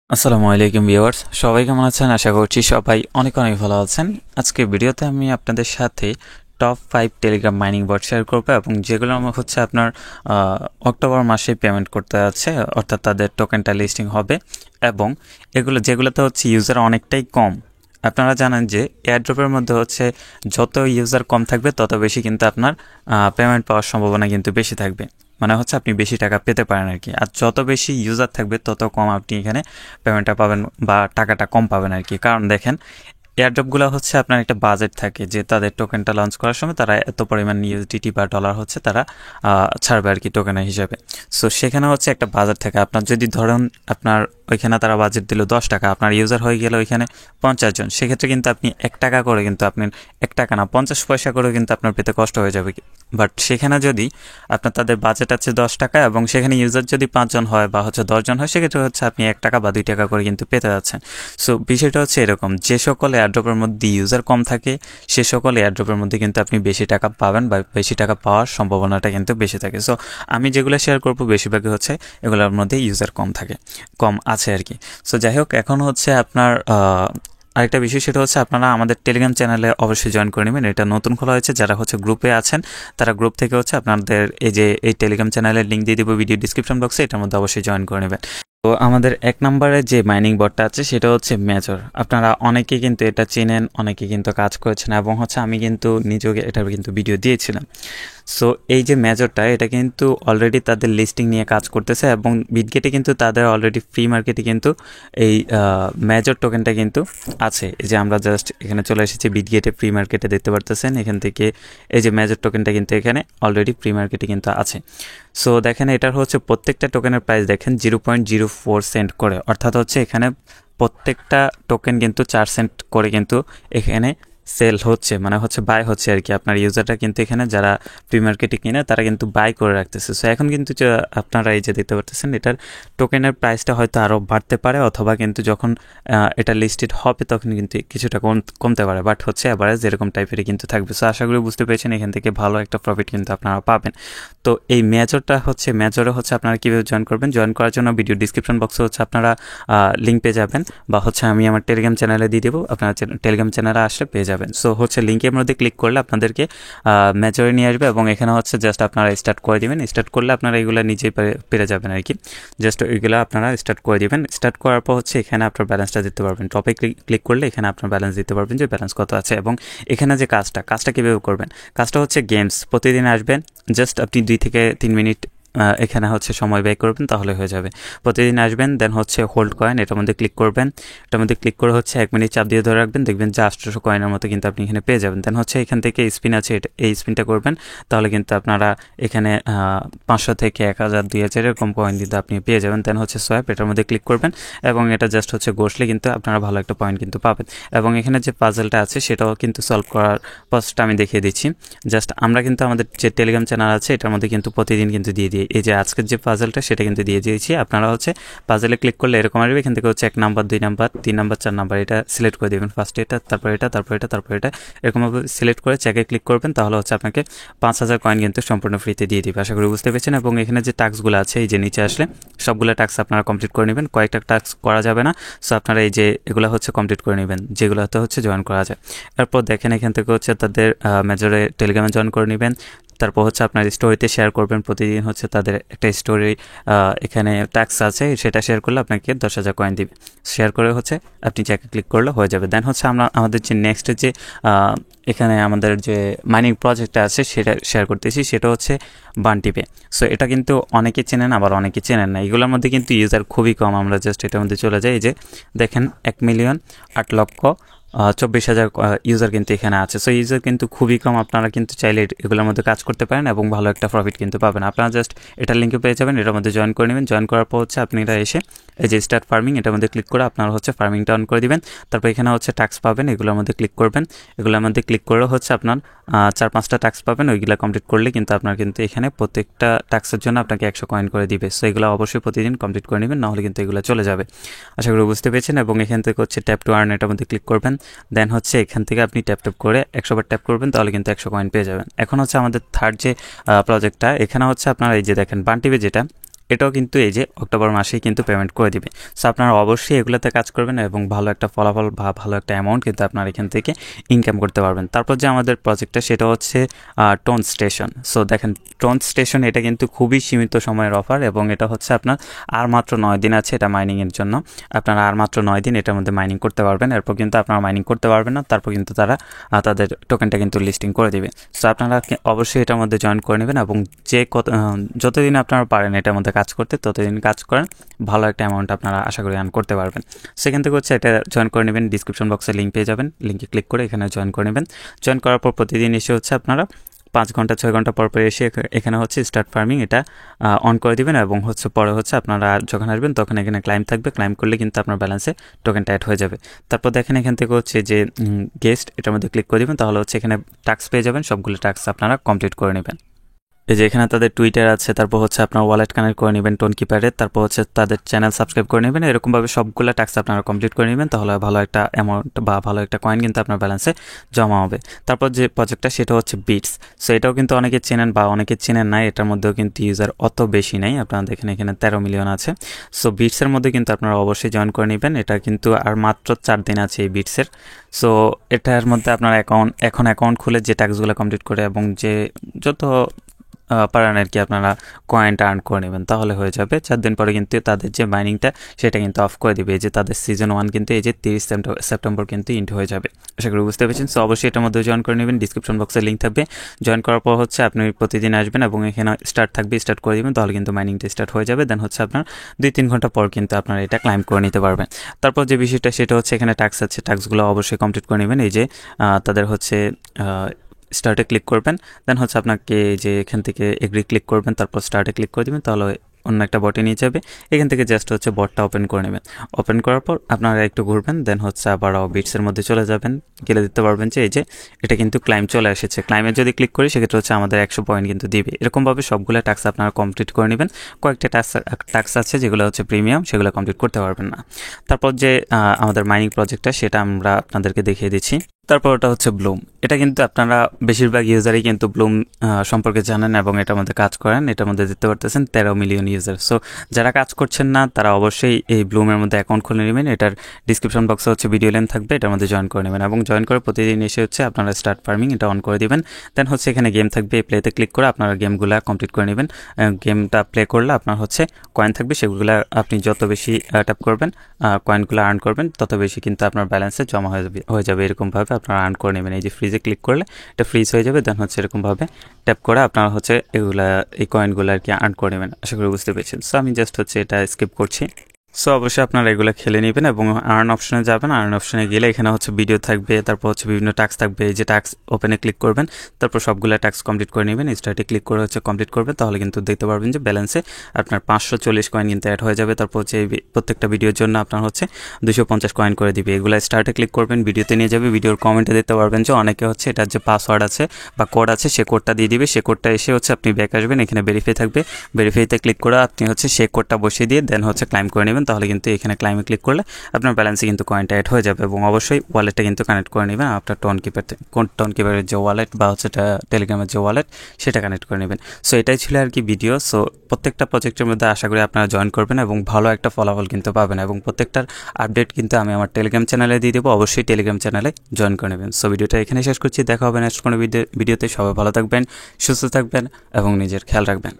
আসসালামু আলাইকুম ভিউয়ার্স, সবাই কেমন আছেন? আশা করছি সবাই অনেক অনেক ভালো আছেন। আজকে ভিডিওতে আমি আপনাদের সাথে টপ 5 টেলিগ্রাম মাইনিং বট শেয়ার করবো এবং যেগুলো আমার হচ্ছে আপনার অক্টোবর মাসে পেমেন্ট করতে যাচ্ছে, অর্থাৎ তাদের টোকেনটা লিস্টিং হবে এবং যেগুলোতে হচ্ছে ইউজার অনেকটাই কম। আপনারা জানেন যে এয়ারড্রপের মধ্যে হচ্ছে যত ইউজার কম থাকবে তত বেশি কিন্তু আপনার পেমেন্ট পাওয়ার সম্ভাবনা কিন্তু বেশি থাকবে। মানে হচ্ছে আপনি বেশি টাকা পেতে পারেন আর কি। আর যত বেশি ইউজার থাকবে তত কম আপনি এখানে পেমেন্টটা পাবেন বা টাকাটা কম পাবেন আর কি। কারণ দেখেন, এয়ারড্রপগুলো হচ্ছে আপনার একটা বাজেট থাকে যে তাদের টোকেনটা লঞ্চ করার সময় তারা এত পরিমাণ ইউএসডিটি বা ডলার হচ্ছে তারা ছাড়বে আর কি টোকেনের হিসাবে। সো সেখানে হচ্ছে একটা বাজেট থাকে। আপনার যদি ধরুন আপনার ওইখানে তারা বাজেট দিল 10 টাকা, আপনার ইউজার হয়ে গেল ওইখানে 50 জন, সেক্ষেত্রে কিন্তু আপনি 1 টাকা করে কিন্তু আপনি 1 টাকা না 50 পয়সা করে কিন্তু আপনার পেতে কষ্ট হয়ে যাবে। বাট সেখানে যদি আপনার তাদের বাজেট আছে 10 টাকা এবং সেখানে ইউজার যদি 5 জন হয় বা হচ্ছে 10 জন হয়, সেক্ষেত্রে হচ্ছে আপনি 1 টাকা বা 2 টাকা করে কিন্তু পেতে যাচ্ছেন। সো বিষয়টা হচ্ছে এরকম, যে সকল এয়ারড্রপের মধ্যে ইউজার কম থাকে সে সকল এয়ারড্রপের মধ্যে কিন্তু আপনি বেশি টাকা পাবেন বা বেশি টাকা পাওয়ার সম্ভাবনাটা কিন্তু বেশি থাকে। সো আমি যেগুলো শেয়ার করবো বেশিরভাগই হচ্ছে এগুলোর মধ্যে ইউজার কম আছে আর কি। সো যাই হোক, এখন হচ্ছে আপনার আরেকটা বিষয়, সেটা হচ্ছে আপনারা আমাদের টেলিগ্রাম চ্যানেলে অবশ্যই জয়েন করে নেবেন। এটা নতুন খোলা হয়েছে, যারা হচ্ছে গ্রুপে আছেন তারা গ্রুপ থেকে হচ্ছে আপনাদের এই টেলিগ্রাম চ্যানেলের লিঙ্ক দিয়ে দিব ভিডিও ডিসক্রিপশন বক্সে, এটার মধ্যে অবশ্যই জয়েন করে নেবেন। তো আমাদের 1 নম্বরে যে মাইনিং বটটা আছে সেটা হচ্ছে মেজর। আপনারা অনেকে কিন্তু এটা চেনেন, অনেকে কিন্তু কাজ করেছেন এবং হচ্ছে আমি কিন্তু নিজেও এটার কিন্তু ভিডিও দিয়েছিলাম। সো এই যে মেজরটা, এটা কিন্তু অলরেডি তাদের লিস্টিং নিয়ে কাজ করতেছে এবং বিটগেটে কিন্তু তাদের অলরেডি ফ্রি মার্কেটে কিন্তু এই মেজর টোকেনটা কিন্তু আছে। এই যে আমরা জাস্ট এখানে চলে এসেছি বিটগেটে, ফ্রি মার্কেটে দেখতে পারতেছেন এখান থেকে এই যে মেজর টোকেনটা কিন্তু এখানে অলরেডি ফ্রি মার্কেটে কিন্তু আছে। সো দেখেন, এটার হচ্ছে প্রত্যেকটা টোকেনের প্রাইস দেখেন 0.04 সেন্ট করে, অর্থাৎ হচ্ছে এখানে প্রত্যেকটা টোকেন কিন্তু 4 সেন্ট করে কিন্তু এখানে সেল হচ্ছে, মানে হচ্ছে বাই হচ্ছে আর কি। আপনার ইউজাররা কিন্তু এখানে যারা প্রি মার্কেটে কিনে তারা কিন্তু বাই করে রাখতেছে। সো এখন কিন্তু আপনারা এই যে দেখতে পারতেছেন এটার টোকেনের প্রাইসটা হয়তো আরও বাড়তে পারে, অথবা কিন্তু যখন এটা লিস্টেড হবে তখন কিন্তু কিছুটা কমতে পারে, বাট হচ্ছে অ্যাভারেজ এরকম টাইপেরই কিন্তু থাকবে। সো আশা করি বুঝতে পেরেছেন, এখান থেকে ভালো একটা প্রফিট কিন্তু আপনারা পাবেন। তো এই মেজরে হচ্ছে আপনারা কীভাবে জয়েন করবেন, জয়েন করার জন্য ভিডিও ডিসক্রিপশন বক্সে হচ্ছে আপনারা লিঙ্ক পেয়ে যাবেন, বা হচ্ছে আমি আমার টেলিগ্রাম চ্যানেলে দিয়ে দেবো, আপনারা টেলিগ্রাম চ্যানেলে আসলে পেয়ে যাবেন। সো হচ্ছে লিঙ্কের মধ্যে ক্লিক করলে আপনাদেরকে মেজরে নিয়ে আসবে এবং এখানে হচ্ছে জাস্ট আপনারা স্টার্ট করে দেবেন। স্টার্ট করলে আপনারা এগুলো নিজেই পেরে যাবেন আর কি। জাস্ট ওইগুলো আপনারা স্টার্ট করে দেবেন। স্টার্ট করার পর হচ্ছে এখানে আপনার ব্যালেন্সটা দিতে পারবেন। টপে ক্লিক করলে এখানে আপনার ব্যালেন্স দিতে পারবেন যে ব্যালেন্স কত আছে, এবং এখানে যে কাজটা কীভাবে করবেন, কাজটা হচ্ছে গেমস প্রতিদিন আসবেন, জাস্ট আপনি 2 থেকে 3 মিনিট এখানে হচ্ছে সময় ব্যয় করবেন, তাহলে হয়ে যাবে। প্রতিদিন আসবেন, দেন হচ্ছে হোল্ড কয়েন, এটার মধ্যে ক্লিক করবেন। এটার মধ্যে ক্লিক করে হচ্ছে 1 মিনিট চাপ দিয়ে ধরে রাখবেন, দেখবেন যে 800 কয়েনের মতো কিন্তু আপনি এখানে পেয়ে যাবেন। দেন হচ্ছে এখান থেকে স্পিন আছে, এই স্পিনটা করবেন, তাহলে কিন্তু আপনারা এখানে 500 থেকে 1000 2000 এরকম পয়েন্ট কিন্তু আপনি পেয়ে যাবেন। দেন হচ্ছে সোয়াইপ, এটার মধ্যে ক্লিক করবেন এবং এটা জাস্ট হচ্ছে ঘষলে কিন্তু আপনারা ভালো একটা পয়েন্ট কিন্তু পাবেন। এবং এখানে যে পাজলটা আছে সেটাও কিন্তু সলভ করার প্রসেসটা আমি দেখিয়ে দিচ্ছি। জাস্ট আমরা কিন্তু আমাদের যে টেলিগ্রাম চ্যানেল আছে এটার মধ্যে কিন্তু প্রতিদিন কিন্তু দিয়ে দিই এই যে আজকের যে পাজলটা সেটা কিন্তু দিয়ে দিয়েছি। আপনারা হচ্ছে পাজলে ক্লিক করলে এরকম আসবে, এখান থেকে হচ্ছে 1 নাম্বার 2 নাম্বার 3 নাম্বার 4 নাম্বার এটা সিলেক্ট করে দেবেন। ফার্স্টে এটা, তারপর এটা, তারপর এটা, তারপর এটা, এরকমভাবে সিলেক্ট করে চেকে ক্লিক করবেন, তাহলে হচ্ছে আপনাকে 5000 কয়েন কিন্তু সম্পূর্ণ ফ্রিতে দিয়ে দিবে। আশা করি বুঝতে পেরেছেন। এবং এখানে যে টাস্কগুলো আছে এই যে নিচে আসলে সবগুলো টাস্ক আপনারা কমপ্লিট করে নেবেন, কয়েকটা টাস্ক করা যাবে না। সো আপনারা এই যে এগুলো হচ্ছে কমপ্লিট করে নেবেন, যেগুলোতে হচ্ছে জয়েন করা যায়। এরপর দেখেন এখান থেকে হচ্ছে তাদের মেজরে টেলিগ্রামে জয়েন করে নেবেন। তারপর হচ্ছে আপনার স্টোরিতে শেয়ার করবেন, প্রতিদিন হচ্ছে তাদের একটা স্টোরি এখানে ট্যাক্স আছে, সেটা শেয়ার করলে আপনাকে 10,000 কয়েন দিবে। শেয়ার করে হচ্ছে আপনি চেকে ক্লিক করলে হয়ে যাবে। দেন হচ্ছে আমরা আমাদের যে নেক্সট যে এখানে আমাদের যে মাইনিং প্রজেক্টটা আছে সেটা শেয়ার করতেছি, সেটা হচ্ছে বান্টিপে। সো এটা কিন্তু অনেকে চেনেন, আবার অনেকে চেনেন না। এগুলোর মধ্যে কিন্তু ইউজার খুবই কম। আমরা জাস্ট এটার মধ্যে চলে যাই, এই যে দেখেন 1,08,24,000 ইউজার কিন্তু এখানে আছে। সো ইউজার কিন্তু খুবই কম। আপনারা কিন্তু চাইলে এগুলোর মধ্যে কাজ করতে পারেন এবং ভালো একটা প্রফিট কিন্তু পাবেন। আপনারা জাস্ট এটার লিঙ্কে পেয়ে যাবেন, এটার মধ্যে জয়েন করে নেবেন। জয়েন করার পর হচ্ছে আপনারা এসে এই যে স্টার্ট ফার্মিং, এটার মধ্যে ক্লিক করে আপনারা হচ্ছে ফার্মিংটা অন করে দিবেন। তারপর এখানে হচ্ছে ট্যাক্স পাবেন, এগুলোর মধ্যে ক্লিক করবেন। এগুলোর মধ্যে ক্লিক করলে হচ্ছে আপনার 4-5টা ট্যাক্স পাবেন, ওইগুলো কমপ্লিট করলে কিন্তু আপনার কিন্তু এখানে প্রত্যেকটা ট্যাক্সের জন্য আপনাকে 100 কয়েন করে দিবে। সো এগুলো অবশ্যই প্রতিদিন কমপ্লিট করে নেবেন, নাহলে কিন্তু এগুলো চলে যাবে। আশা করি বুঝতে পেরেছেন। এবং এখান থেকে হচ্ছে ট্যাপ টু আর্ন, এটার মধ্যে ক্লিক করবেন। দেন হচ্ছে এখান থেকে আপনি ট্যাপ করে 100 বার ট্যাপ করবেন, তাহলে কিন্তু 100 কয়েন পেয়ে যাবেন। এখন হচ্ছে আমাদের থার্ড যে প্রজেক্টটা, এখানে হচ্ছে আপনারা এই যে দেখেন বান্টিপে, যেটা এটাও কিন্তু এই যে অক্টোবর মাসেই কিন্তু পেমেন্ট করে দিবে। সো আপনারা অবশ্যই এগুলোতে কাজ করবেন এবং ভালো একটা ফলাফল বা ভালো একটা অ্যামাউন্ট কিন্তু আপনারা এখান থেকে ইনকাম করতে পারবেন। তারপর যে আমাদের প্রজেক্টটা সেটা হচ্ছে টোন স্টেশন। সো দেখেন টোন স্টেশন এটা কিন্তু খুবই সীমিত সময়ের অফার এবং এটা হচ্ছে আপনার আর মাত্র 9 দিন আছে এটা মাইনিংয়ের জন্য। আপনারা আর মাত্র 9 দিন এটার মধ্যে মাইনিং করতে পারবেন, এরপর কিন্তু আপনারা মাইনিং করতে পারবেন না, তারপর কিন্তু তারা তাদের টোকেনটা কিন্তু লিস্টিং করে দিবে। সো আপনারা অবশ্যই এটার মধ্যে জয়েন করে নেবেন এবং যতদিন আপনারা পারেন এটার মধ্যে কাজ করতে ততদিন কাজ করেন, ভালো একটা অ্যামাউন্ট আপনারা আশা করি আর্ন করতে পারবেন। সেখান থেকে হচ্ছে এটা জয়েন করে নেবেন, ডিসক্রিপশন বক্সে লিঙ্ক পেয়ে যাবেন, লিঙ্কে ক্লিক করে এখানে জয়েন করে নেবেন। জয়েন করার পর প্রতিদিন এসে হচ্ছে আপনারা 5 ঘন্টা 6 ঘন্টা পর এসে এখানে হচ্ছে স্টার্ট ফার্মিং এটা অন করে দিবেন এবং হচ্ছে পরে হচ্ছে আপনারা যখন আসবেন তখন এখানে ক্লাইম থাকবে, ক্লাইম করলে কিন্তু আপনার ব্যালেন্সে টোকেনটা অ্যাড হয়ে যাবে। তারপর দেখেন এখান থেকে হচ্ছে যে গেস্ট এটার মধ্যে ক্লিক করে দিবেন, তাহলে হচ্ছে এখানে টাস্ক পেয়ে যাবেন, সবগুলো টাস্ক আপনারা কমপ্লিট করে নেবেন। এই যে এখানে তাদের টুইটার আছে, তারপর হচ্ছে আপনার ওয়ালেট কানেক্ট করে নেবেন টোন কিপারে, তারপর হচ্ছে তাদের চ্যানেল সাবস্ক্রাইব করে নেবেন। এরকমভাবে সবগুলো টাস্ক আপনারা কমপ্লিট করে নেবেন, তাহলে ভালো একটা অ্যামাউন্ট বা ভালো একটা কয়েন কিন্তু আপনার ব্যালেন্সে জমা হবে। তারপর যে প্রজেক্টটা সেটা হচ্ছে বিটস। সো এটাও কিন্তু অনেকে চেনেন বা অনেকে চেনেন না, এটার মধ্যেও কিন্তু ইউজার অত বেশি নেই, আপনারা দেখেন এখানে 13 মিলিয়ন আছে। সো বিটসের মধ্যে কিন্তু আপনারা অবশ্যই জয়েন করে নেবেন, এটা কিন্তু আর মাত্র 4 দিন আছে এই বিটসের। সো এটার মধ্যে আপনার এখন অ্যাকাউন্ট খুলে যে টাস্কগুলো কমপ্লিট করে এবং যে যত পারেন আর কি আপনারা কয়েনটা আর্ন করে নেবেন, তাহলে হয়ে যাবে। 4 দিন পরে কিন্তু তাদের যে মাইনিংটা সেটা কিন্তু অফ করে দিবে। এই যে তাদের সিজন 1 কিন্তু এই যে 30 সেপ্টেম্বর কিন্তু ইন্ট হয়ে যাবে, আশা করি বুঝতে পেরেছেন। সো অবশ্যই এটার মধ্যে জয়েন করে নেবেন, ডিসক্রিপশন বক্সে লিঙ্ক থাকবে। জয়েন করার পর হচ্ছে আপনি প্রতিদিন আসবেন এবং এখানে স্টার্ট থাকবে, স্টার্ট করে দেবেন, তাহলে কিন্তু মাইনিংটা স্টার্ট হয়ে যাবে। দেন হচ্ছে আপনার 2-3 ঘন্টা পর কিন্তু আপনারা এটা ক্লাইম করে নিতে পারবেন। তারপর যে বিষয়টা সেটা হচ্ছে এখানে টাস্ক আছে, টাস্কগুলো অবশ্যই কমপ্লিট করে নেবেন। এই যে তাদের হচ্ছে স্টার্টে ক্লিক করবেন, দেন হচ্ছে আপনাকে যে এখান থেকে এগ্রি ক্লিক করবেন, তারপর স্টার্টে ক্লিক করে দেবেন, তাহলে অন্য একটা বটে নিয়ে যাবে। এখান থেকে জাস্ট হচ্ছে বটটা ওপেন করে নেবেন। ওপেন করার পর আপনারা একটু ঘুরবেন, দেন হচ্ছে আবারও বিটসের মধ্যে চলে যাবেন, গেলে দিতে পারবেন যে এই যে এটা কিন্তু ক্লাইম চলে এসেছে। ক্লাইমে যদি ক্লিক করি সেক্ষেত্রে হচ্ছে আমাদের 100 পয়েন্ট কিন্তু দিবে। এরকমভাবে সবগুলো টাস্ক আপনারা কমপ্লিট করে নেবেন। কয়েকটা টাস্ক আছে যেগুলো হচ্ছে প্রিমিয়াম, সেগুলো কমপ্লিট করতে পারবেন না। তারপর যে আমাদের মাইনিং প্রজেক্টটা সেটা আমরা আপনাদেরকে দেখিয়ে দিচ্ছি। তারপর ওটা হচ্ছে ব্লুম। এটা কিন্তু আপনারা বেশিরভাগ ইউজারই কিন্তু ব্লুম সম্পর্কে জানেন এবং এটার মধ্যে কাজ করেন। এটার মধ্যে দেখতে পারতেছেন 13 মিলিয়ন ইউজার। সো যারা কাজ করছেন না তারা অবশ্যই এই ব্লুমের মধ্যে অ্যাকাউন্ট খুলে নেবেন। এটার ডিসক্রিপশন বক্সে হচ্ছে ভিডিও লিঙ্ক থাকবে, এটার মধ্যে জয়েন করে নেবেন এবং জয়েন করে প্রতিদিন এসে হচ্ছে আপনারা স্টার্ট ফার্মিং এটা অন করে দিবেন। দেন হচ্ছে এখানে গেম থাকবে, এই প্লেতে ক্লিক করে আপনারা গেমগুলো কমপ্লিট করে নেবেন। গেমটা প্লে করলে আপনার হচ্ছে কয়েন থাকবে, সেগুলো আপনি যত বেশি ট্যাপ করবেন কয়েনগুলো আর্ন করবেন তত বেশি কিন্তু আপনার ব্যালেন্সে জমা হয়ে যাবে। এরকমভাবে আপনারা আর্ন করে নেবেন। এই যে ফ্রিজে ক্লিক করলে এটা ফ্রিজ হয়ে যাবে, দেন হচ্ছে এরকমভাবে ট্যাপ করে আপনারা হচ্ছে এই কয়েনগুলো আর কি আর্ন করে নেবেন, আশা করি বুঝতে পেরেছেন। সো আমি জাস্ট হচ্ছে এটা স্কিপ করছি। সো অবশ্যই আপনারা এগুলো খেলে নেবেন এবং আর্ন অপশনে যাবেন। আর্ন অপশনে গেলে এখানে হচ্ছে ভিডিও থাকবে, তারপর হচ্ছে বিভিন্ন টাস্ক থাকবে। এই যে টাস্ক ওপেনে ক্লিক করবেন, তারপর সবগুলো টাস্ক কমপ্লিট করে নেবেন। স্টার্টে ক্লিক করে হচ্ছে কমপ্লিট করবেন, তাহলে কিন্তু দেখতে পারবেন যে ব্যালেন্সে আপনার 540 কয়েন কিন্তু অ্যাড হয়ে যাবে। তারপর হচ্ছে প্রত্যেকটা ভিডিওর জন্য আপনার হচ্ছে 250 কয়েন করে দিবে। এগুলো স্টার্টে ক্লিক করবেন, ভিডিওতে নিয়ে যাবে। ভিডিওর কমেন্টে দেখতে পারবেন যে অনেকে হচ্ছে এটার যে পাসওয়ার্ড আছে বা কোড আছে সে কোডটা দিয়ে দিবে। সে কোডটা এসে হচ্ছে আপনি ব্যাক আসবেন, এখানে ভেরিফাই থাকবে, ভেরিফাইতে ক্লিক করে আপনি হচ্ছে সে কোডটা বসিয়ে দিয়ে দেন হচ্ছে ক্লাইম করে নেবেন। তাহলে কিন্তু এখানে ক্লাইমে ক্লিক করলে আপনার ব্যালেন্সে কিন্তু কয়েনটা অ্যাড হয়ে যাবে এবং অবশ্যই ওয়ালেটটা কিন্তু কানেক্ট করে নেবেন। আপনার টোন কিপারের যে ওয়ালেট বা হচ্ছে টেলিগ্রামের যে ওয়ালেট সেটা কানেক্ট করে নেবেন। সো এটাই ছিল আর কি ভিডিও। সো প্রত্যেকটা প্রজেক্টের মধ্যে আশা করি আপনারা জয়েন করবেন এবং ভালো একটা ফলাফল কিন্তু পাবেন এবং প্রত্যেকটার আপডেট কিন্তু আমি আমার টেলিগ্রাম চ্যানেলে দিয়ে দেবো, অবশ্যই টেলিগ্রাম চ্যানেলে জয়েন করে নেবেন। সো ভিডিওটা এখানে শেষ করছি, দেখা হবে নেক্সট কোনো ভিডিওতে। সবাই ভালো থাকবেন, সুস্থ থাকবেন এবং নিজের খেয়াল রাখবেন।